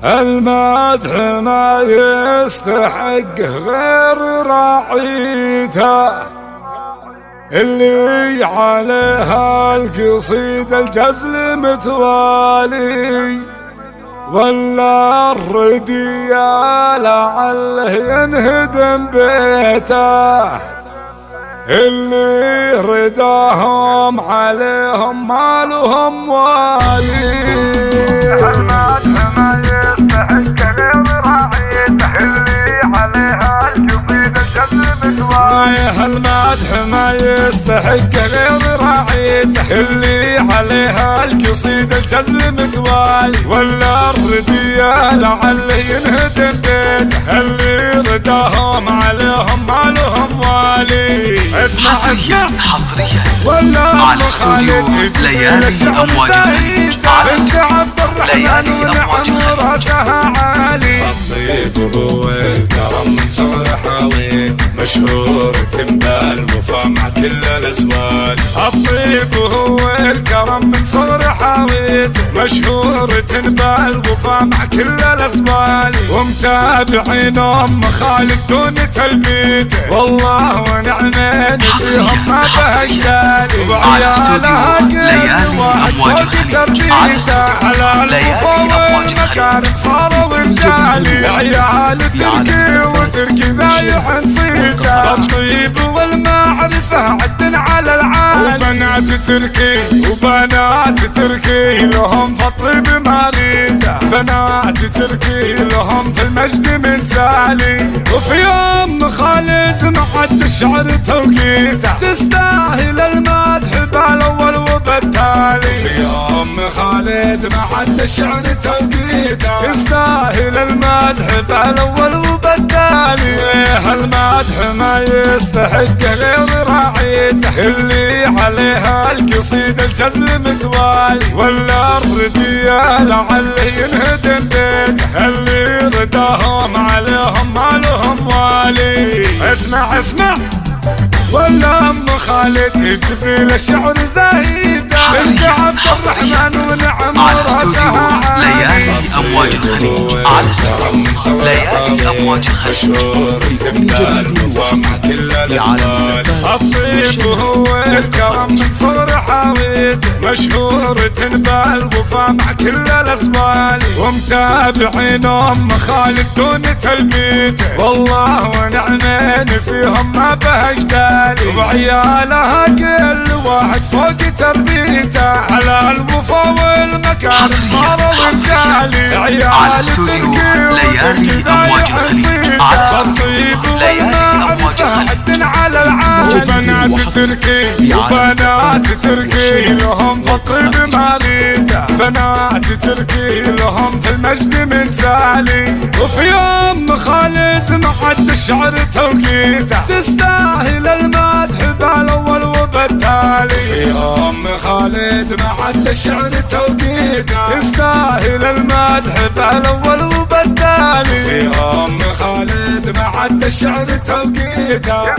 المدح ما يستحق غير راعيته، اللي عليها القصيدة الجزل متوالي، ولا الردية لعله ينهدم بيته، اللي رداهم عليهم مالهم والي. المدح ما يستحق غير راعيته، اللي عليها القصيدة الجزل متوالي. المدح ما يستحق غير راعيته، اللي عليها القصيدة الجزل متوالي، ولا الردية لعله ينهدم بيته، اللي رداهم عليهم مالهم والي. اسمع حصريا ولا على استوديو ليالي أمواج الخليج، بنت عبد الرحمن ونعم راسها عالي. الطيب هو الكرم من صغر حاوي، مشهور بالوفا مع كل الازواج. الطيب هو الكرم من صغر حاوي، مشهور بالوفا مع كل الازواج. ومتابعين ام خالد دون تلبيت، والله ونعمين فيهم ما بهجالي. وعيالها كل واحد فوق تربيته، على الوفا والمكارم صاروا رجالي. عيال تركي وتركي ذايح نصيته، الطيب والمعرفة عد على العالي. وبنات تركي وبنات تركي لهم في الطيب ماليته، بنات تركي لهم في المجد من سالي. وفي يوم خالد معد الشعر توقيته، تستاهل المدح بالاول وبالتالي. في يوم خالد معد الشعر توقيته، تستاهل المدح بالاول وبالتالي. المدح ما يستحق غير راعيته، اللي عليها القصيدة الجزل متوالي، ولا الردية لعله ينهدم بيته، اللي رداهم عليهم مالهم والي. اسمع ولا ام خالد يجزيل الشعر زاهيده، بنت عبد الرحمن ونعم راسها عالي. ليالي أمواج الخليج، على استوديو ليالي أمواج الخليج بكل جديد وحصري في عالم الزبال. الطيب هو الكرم من صغر حاويته، مشهور بالوفا مع كل الازواج. ومتابعين ام خالد دون تلبيته، والله ونعمين فيهم ما بهجدالي. وعيالها كل واحد فوق تربيته، على الوفا والمكارم صاروا رجالي. عيال استوديو ليالي أمواج الخليج، على الطيب ليالي أمواج الخليج على العالي. وبنات تركي وبنات تركي لهم في الطيب ماليته، بنات تركي لهم في المجد من سالي. وفي يوم خالد معد الشعر توقيته، تستاهل المدح بالاول وبالتالي. في يوم خالد معد الشعر توقيته، تستاهل المدح بالاول وبالتالي. في يوم خالد معد الشعر توقيته،